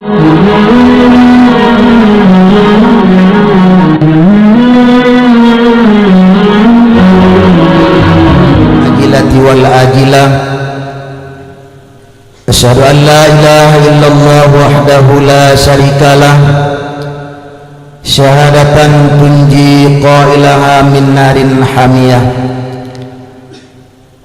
ajilati wal ajilah. Asyhadu an la ilaha illallah wahdahu la syarikalah, syahadatan tunji qailaha min narin hamiyah.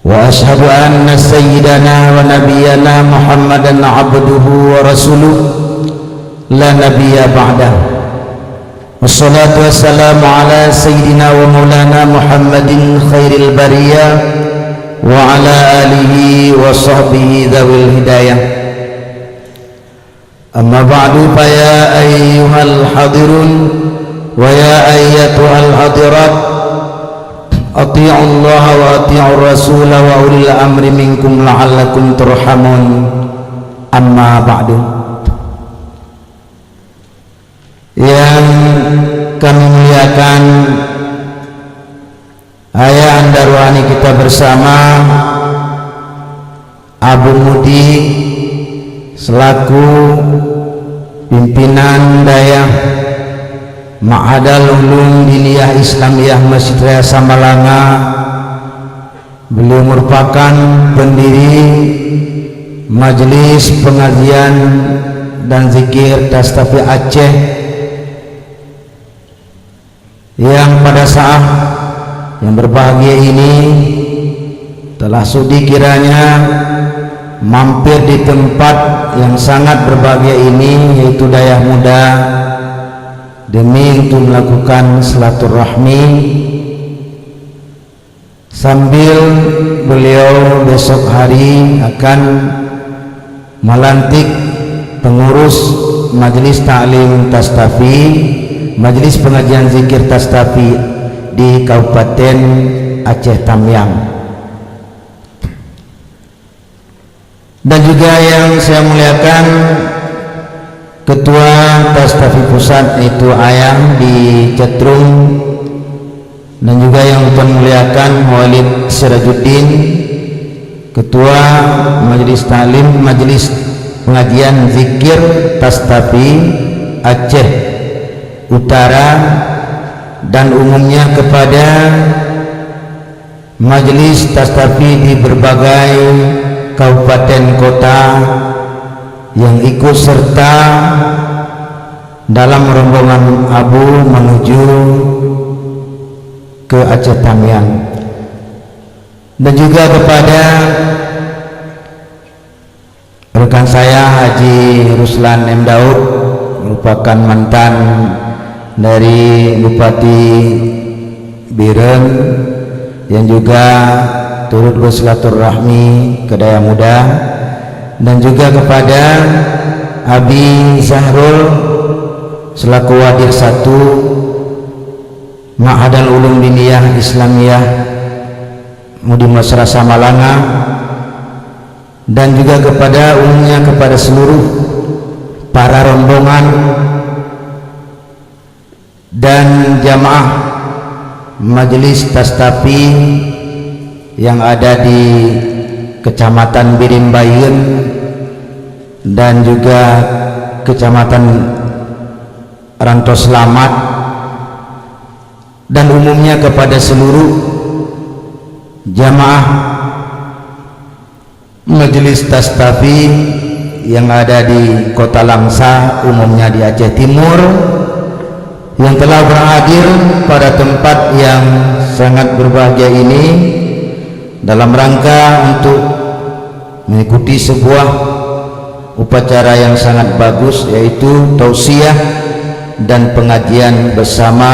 Wa asyhadu anna sayyidana wa nabiyyana Muhammadan abduhu wa rasuluh la nabiyya ba'dah. Wassalatu wassalamu ala sayyidina wa maulana Muhammadin khairil bariyah wa ala alihi wa sahbihi dzawil hidayah. Amma ba'du, fa ya ayyuhal hadirun wa ya ayyatuhal hadirat, ati'u Allah wa ati'ur rasul wa ulil amri minkum la'allakum turhamun. Amma ba'du. Yang kami muliakan ayah anda rohani kita bersama, Abu Mudi selaku pimpinan daya Ma'hadal Ulum Diniyah Islamiyah Masjid Raya Samalanga. Beliau merupakan pendiri Majelis Pengajian dan Zikir Tastafi Aceh, yang pada saat yang berbahagia ini telah sudi kiranya mampir di tempat yang sangat berbahagia ini, yaitu Dayah Muda, demi untuk melakukan silaturahmi sambil beliau besok hari akan melantik pengurus Majelis Ta'lim Tastafi, Majelis Pengajian Zikir Tastafi di Kabupaten Aceh Tamiang. Dan juga yang saya muliakan Ketua Tastafi Pusat, yaitu Ayang di Cetrung, dan juga yang Tuan muliakan Walid Sirajuddin, Ketua Majelis Ta'lim Majelis Pengajian Zikir Tastafi Aceh Utara, dan umumnya kepada majelis tastafi di berbagai kabupaten kota yang ikut serta dalam rombongan Abu menuju ke Aceh Tamiang, dan juga kepada rekan saya Haji Ruslan M. Daud, merupakan mantan dari Bupati Biren, yang juga turut bersilaturahmi ke Dayah Muda, dan juga kepada Abi Zahrul selaku Wadir 1 Ma'hadal Ulum Diniyah Islamiyah Mudi Masra Samalanga, dan juga kepada umumnya kepada seluruh para rombongan dan jamaah Majelis Tastafi yang ada di Kecamatan Birimbayeun dan juga Kecamatan Rantau Selamat, dan umumnya kepada seluruh jamaah Majelis Tastafi yang ada di Kota Langsa, umumnya di Aceh Timur, yang telah berhadir pada tempat yang sangat berbahagia ini dalam rangka untuk mengikuti sebuah upacara yang sangat bagus, yaitu tausiah dan pengajian bersama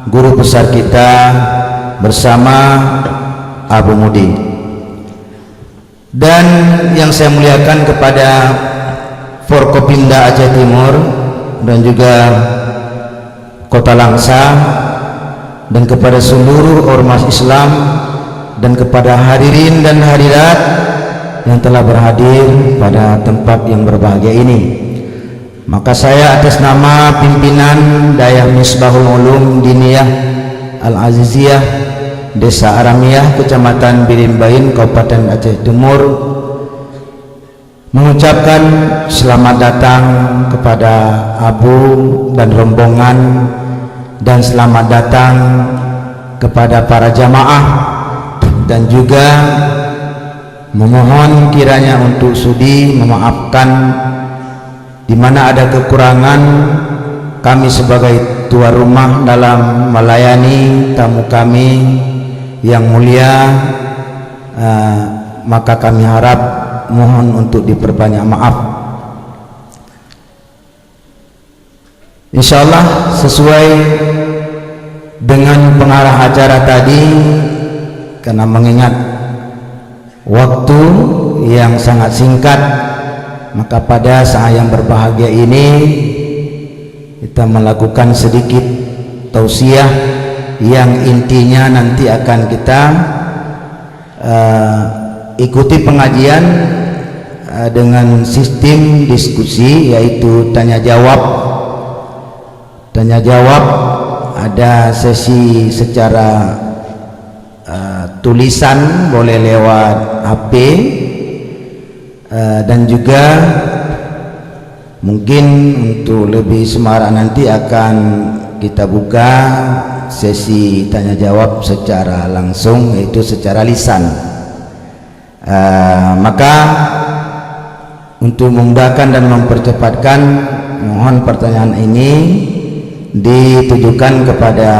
guru besar kita, bersama Abu Mudi. Dan yang saya muliakan kepada Forkopimda Aceh Timur dan juga Kota Langsa, dan kepada seluruh ormas Islam, dan kepada hadirin dan hadirat yang telah berhadir pada tempat yang berbahagia ini. Maka saya atas nama pimpinan Dayah Misbahul Ulum Diniyah Al-Aziziyah Desa Aramiyah, Kecamatan Birimbayeun, Kabupaten Aceh Timur, mengucapkan selamat datang kepada Abu dan rombongan, dan selamat datang kepada para jamaah, dan juga memohon kiranya untuk sudi memaafkan di mana ada kekurangan kami sebagai tuan rumah dalam melayani tamu kami yang mulia. Maka kami harap mohon untuk diperbanyak maaf. Insyaallah sesuai dengan pengarah acara tadi, karena mengingat waktu yang sangat singkat, maka pada saat yang berbahagia ini kita melakukan sedikit tausiah yang intinya nanti akan kita ikuti pengajian dengan sistem diskusi, yaitu tanya jawab. Tanya jawab ada sesi secara tulisan, boleh lewat HP, dan juga mungkin untuk lebih semarak nanti akan kita buka sesi tanya jawab secara langsung, yaitu secara lisan. Maka untuk memudahkan dan mempercepatkan, mohon pertanyaan ini ditujukan kepada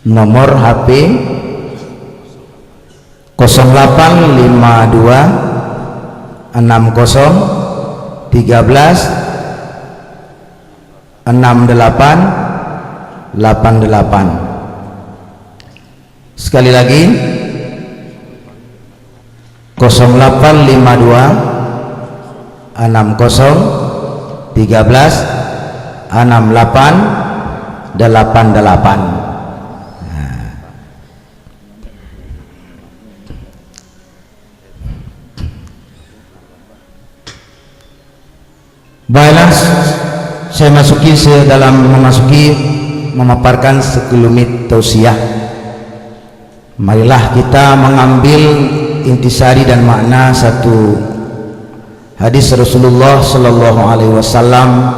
nomor HP 0852 60 13 68 88. Sekali lagi 0852 60 13 68 88. Baiklah, saya memaparkan sekelumit tausiah. Marilah kita mengambil intisari dan makna satu hadis Rasulullah sallallahu alaihi wasallam,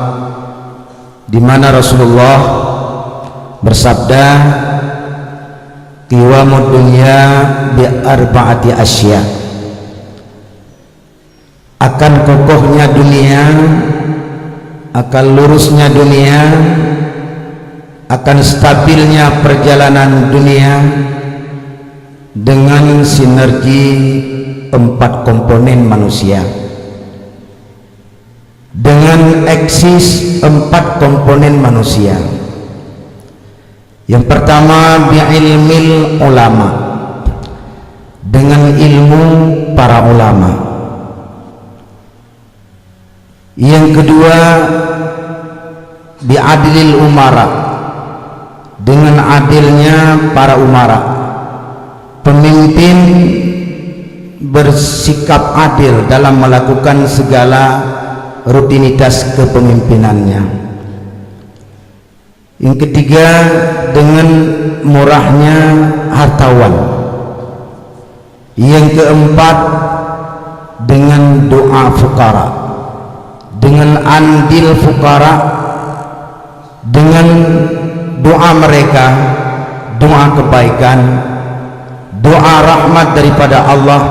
di mana Rasulullah bersabda, qiwamud dunya bi arba'ati asya. Akan kokohnya dunia, akan lurusnya dunia, akan stabilnya perjalanan dunia dengan sinergi 4 komponen manusia, dengan eksis 4 komponen manusia. Yang pertama bi'ilmil ulama, dengan ilmu para ulama. Yang kedua bi'adlil umara, dengan adilnya para umara. Pemimpin bersikap adil dalam melakukan segala rutinitas kepemimpinannya. Yang ketiga dengan murahnya hartawan. Yang keempat dengan doa fukara, dengan andil fukara, dengan doa mereka, doa kebaikan, doa rahmat daripada Allah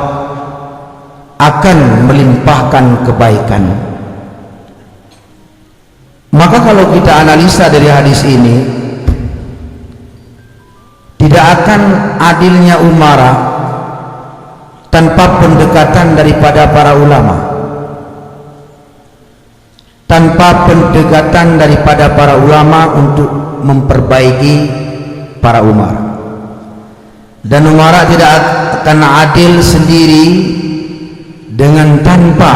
akan melimpahkan kebaikan. Maka kalau kita analisa dari hadis ini, tidak akan adilnya umara tanpa pendekatan daripada para ulama, tanpa pendekatan daripada para ulama untuk memperbaiki para umara. Dan umara tidak akan adil sendiri dengan tanpa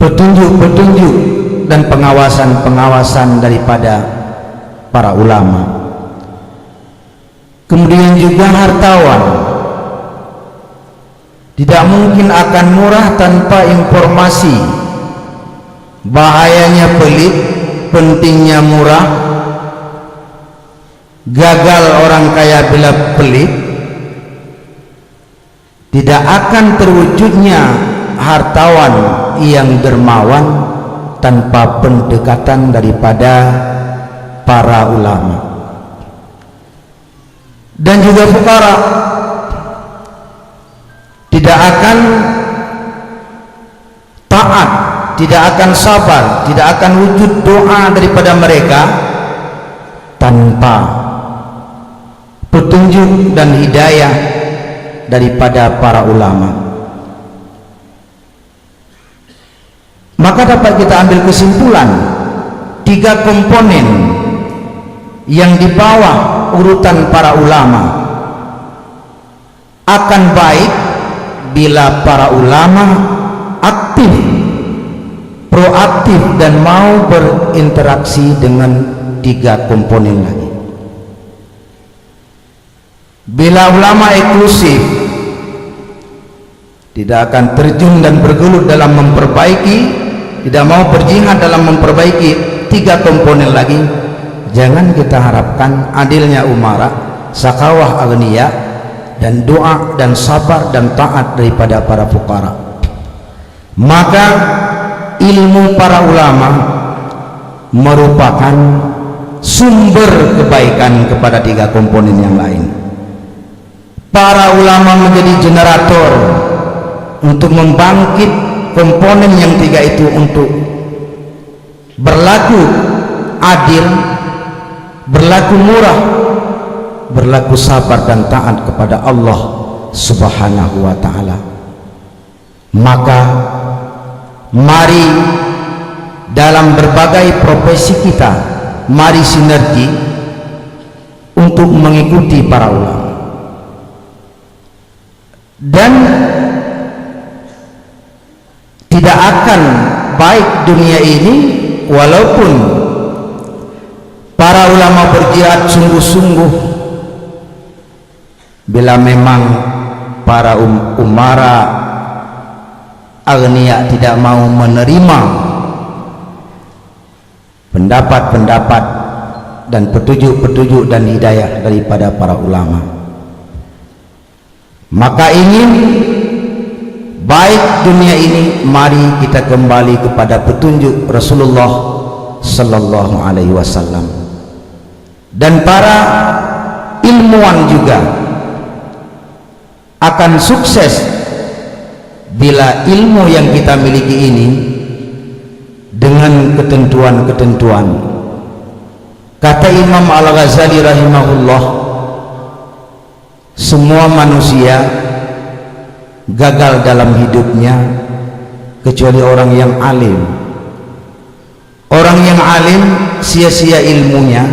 petunjuk-petunjuk dan pengawasan-pengawasan daripada para ulama. Kemudian juga hartawan tidak mungkin akan murah tanpa informasi. Bahayanya pelit, pentingnya murah, gagal orang kaya bila pelit, tidak akan terwujudnya hartawan yang dermawan tanpa pendekatan daripada para ulama dan juga fuqara. Tidak akan taat, tidak akan sabar, tidak akan wujud doa daripada mereka tanpa petunjuk dan hidayah daripada para ulama. Maka dapat kita ambil kesimpulan, 3 komponen yang di bawah urutan para ulama akan baik bila para ulama aktif, proaktif dan mau berinteraksi dengan 3 komponen lagi. Bila ulama eksklusif, tidak akan terjun dan bergelut dalam memperbaiki, tidak mau berjihad dalam memperbaiki 3 komponen lagi, jangan kita harapkan adilnya umara, sakawah agniya, dan doa dan sabar dan taat daripada para fuqara. Maka ilmu para ulama merupakan sumber kebaikan kepada 3 komponen yang lain. Para ulama menjadi generator untuk membangkit komponen yang 3 itu untuk berlaku adil, berlaku murah, berlaku sabar dan taat kepada Allah Subhanahu wa ta'ala. Maka mari dalam berbagai profesi kita, mari sinergi untuk mengikuti para ulama. Dan tidak akan baik dunia ini walaupun para ulama berjihad sungguh-sungguh, bila memang para umara agniya tidak mau menerima pendapat-pendapat dan petunjuk-petunjuk dan hidayah daripada para ulama. Maka ingin baik dunia ini, mari kita kembali kepada petunjuk Rasulullah sallallahu alaihi wasallam. Dan para ilmuwan juga akan sukses bila ilmu yang kita miliki ini dengan ketentuan-ketentuan. Kata Imam Al-Ghazali rahimahullah, semua manusia gagal dalam hidupnya kecuali orang yang alim. Orang yang alim sia-sia ilmunya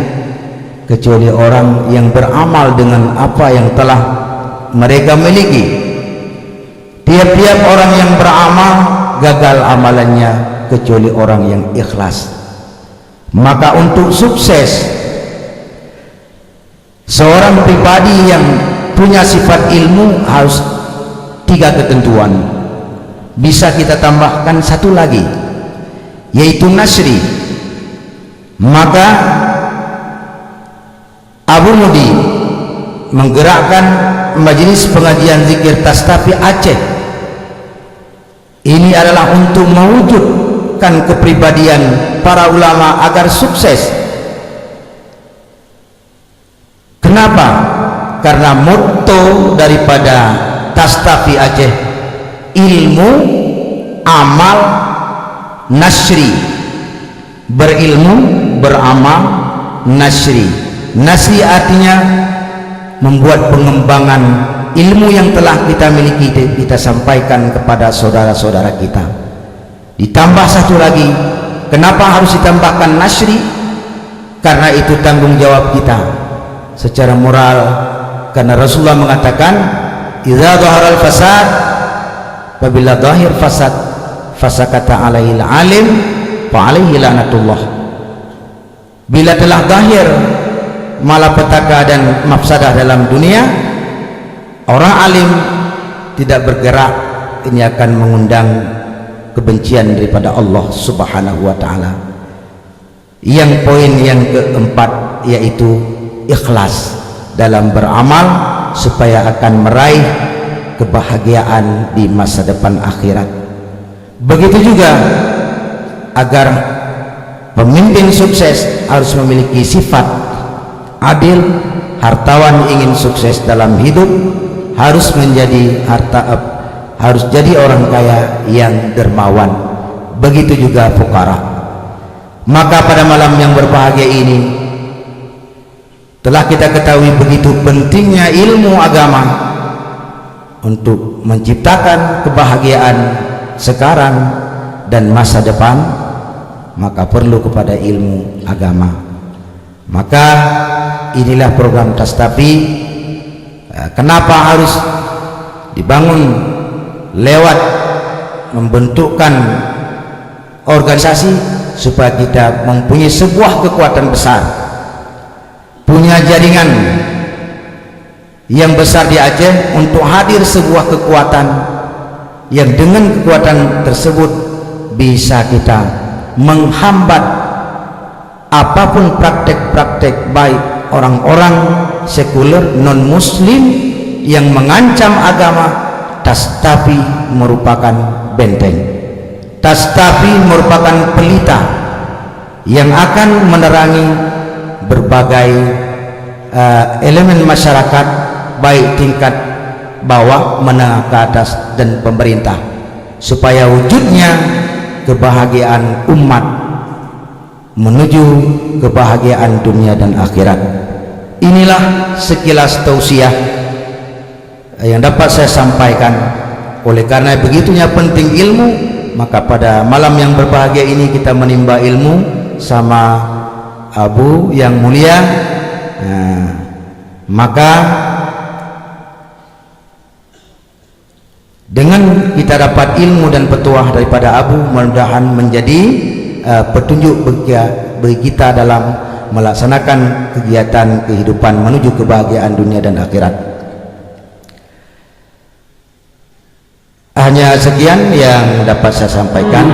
kecuali orang yang beramal dengan apa yang telah mereka miliki. Tiap-tiap orang yang beramal gagal amalannya kecuali orang yang ikhlas. Maka untuk sukses seorang pribadi yang punya sifat ilmu harus 3 ketentuan. Bisa kita tambahkan 1 lagi, yaitu nasri. Maka Abu Mudi menggerakkan majelis pengajian zikir Tastafi Aceh. Ini adalah untuk mewujudkan kepribadian para ulama agar sukses. Kenapa? Karena motto daripada Tastafi Aceh, ilmu, amal, nasri. Berilmu, beramal, nasri. Nasri artinya membuat pengembangan ilmu yang telah kita miliki, kita sampaikan kepada saudara-saudara kita. Ditambah 1 lagi, kenapa harus ditambahkan nasri? Karena itu tanggung jawab kita secara moral, karena Rasulullah mengatakan, idza dhaharal fasad, apabila zahir fasad, fasakata alaihil alim fa alaihi laknatullah. Bila telah zahir malapetaka dan mafsadah dalam dunia, orang alim tidak bergerak, ini akan mengundang kebencian daripada Allah Subhanahu wa ta'ala. Yang poin yang keempat yaitu ikhlas dalam beramal, supaya akan meraih kebahagiaan di masa depan akhirat. Begitu juga agar pemimpin sukses harus memiliki sifat adil. Hartawan ingin sukses dalam hidup harus harus jadi orang kaya yang dermawan. Begitu juga fukara. Maka pada malam yang berbahagia ini telah kita ketahui begitu pentingnya ilmu agama untuk menciptakan kebahagiaan sekarang dan masa depan, maka perlu kepada ilmu agama. Maka inilah program Tastafi. Kenapa harus dibangun lewat membentukkan organisasi, supaya kita mempunyai sebuah kekuatan besar, punya jaringan yang besar di Aceh untuk hadir sebuah kekuatan yang dengan kekuatan tersebut bisa kita menghambat apapun praktek-praktek baik orang-orang sekuler non muslim yang mengancam agama. Tastafi merupakan benteng. Tastafi merupakan pelita yang akan menerangi berbagai elemen masyarakat, baik tingkat bawah, menengah ke atas, dan pemerintah, supaya wujudnya kebahagiaan umat menuju kebahagiaan dunia dan akhirat. Inilah sekilas tausiah yang dapat saya sampaikan. Oleh karena begitunya penting ilmu, maka pada malam yang berbahagia ini kita menimba ilmu sama Abu yang mulia. Maka dengan kita dapat ilmu dan petuah daripada Abu, mudah-mudahan menjadi petunjuk bagi kita dalam melaksanakan kegiatan kehidupan menuju kebahagiaan dunia dan akhirat. Hanya sekian yang dapat saya sampaikan.